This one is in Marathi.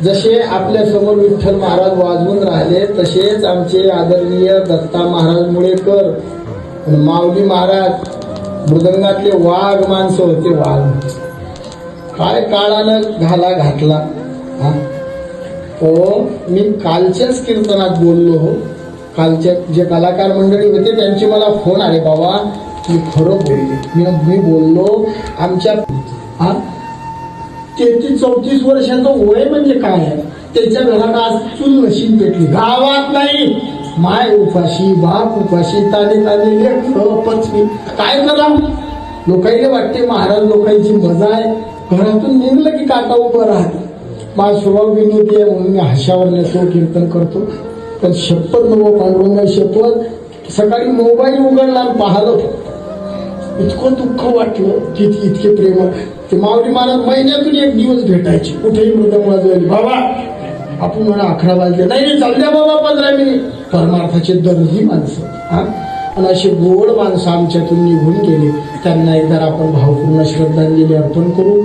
जसे आपल्या समोर विठ्ठल महाराज वाजवून राहिले तसेच आमचे आदरणीय दत्ता महाराज मुळेकर, माऊली महाराज मृदंगातले वाघ माणसं होते. वाघ काय काळानं घाला घातला. हो, मी कालच्याच कीर्तनात बोललो हो. कालच्या जे कलाकार मंडळी होते त्यांचे मला फोन आले, बाबा मी खरं बोलले. मी बोललो आमच्या 33-34 वर्षाचं वय म्हणजे काय, त्याच्या घरात आज चूल मशीन पेटली, गावात नाही. माय उपाशी, बाप उपाशी, ताने ताने लेकरं पचवी, काय करा. लोकांना वाटते महाराज लोकांची मजा आहे, घरातून निघलं की काटा उभं राहते. माझा स्वभाव विनोदी आहे म्हणून मी हास्यावर नेतो, कीर्तन करतो. पण शपथ नवं पांडुरंगा शपथ, सकाळी मोबाईल उघडला आणि पाहिलं, इतकं दुःख वाटलं की इतके प्रेम. ते माऊली महाराज महिन्यातून एक दिवस भेटायचे, कुठेही मृदंग वाजवायचे. बाबा आपण म्हणा 11 वाजले, नाही चाल द्या बाबा 15 मिनिट. परमार्थाचे दर्जी माणसं आणि असे गोड माणसं आमच्यातून निघून गेले. त्यांना एकदा आपण भावपूर्ण श्रद्धांजली अर्पण करू.